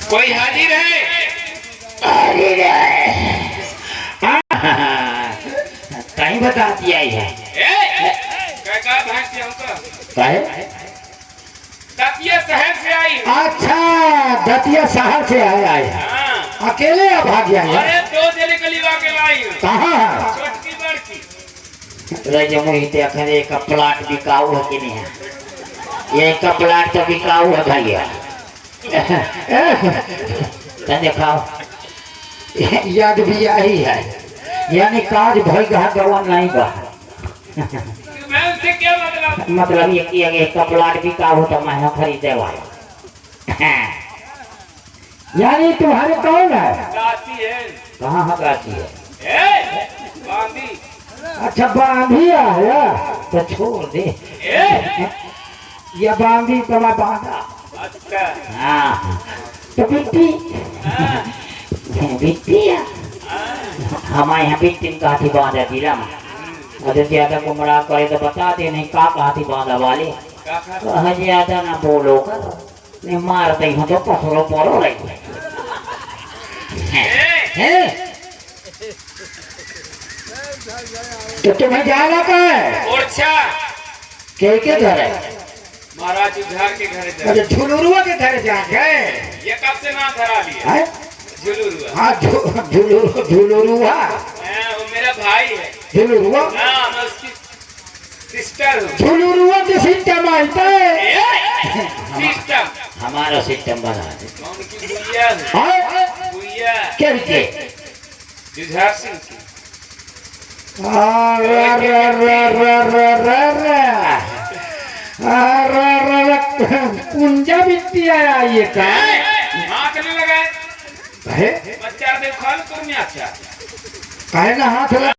कोई हाजिर है? हाजिर है। कहीं बता दिया है। क्या भाग हमको? काहे? दतिया शहर से आई। अच्छा, दतिया शहर से आया है। हाँ। अकेले अब भाग गया है? अरे 2 जने गलीवा के लाई हूँ। कहाँ है? छोटकी बड़की। रजमोहित का प्लाट बिकाऊ है कि नहीं है? ये का प्लाट तो बिकाऊ है भैया। दिखाओ, याद भी आई है, यानी काज भाई गवा नहीं गा। मैं उनसे क्या मतलब? मतलब ये कि अगर का प्लाट बिकाऊ तो मैं खरीदे वाला। यानी तुम्हारे कौन है? गाती है। कहाँ है गाती है? बांधी। अच्छा बांधी आया तो छोड़ दे। ये बांधी तो मैं बांधा। अच्छा। हाँ तो बिट्टी बिट्टी है हमारे यहाँ बिट्टी का हाथी बांधा जिला में। अरे ज्यादा गुमराह करे तो बता दे, नहीं का हाथी बांधा वाले ज्यादा ना बोलो कर, नहीं मारते हो तो पसरो पड़ो रही तो तुम्हें जाना का है? ओरछा के घर है? महाराज उधार के घर जा। अरे झुलुरुआ के घर जा गए? ये कब से नाम धरा लिया? झुलुरुआ। हाँ झुलुरुआ वो मेरा भाई है। झुलुरुआ? हाँ, मैं उसकी सिस्टर हूँ। झुलुरुआ के सिस्टम मानता है? सिस्टम हमारा सिस्टम बना दे। उनकी बुढ़िया है। बुढ़िया क्या के? जुझार सिंह की। कुंजा बिट्टी आया ये का? हाथ नहीं लगाए। है? बच्चा देखो तुम अच्छा। काहे ना हाथ लगा?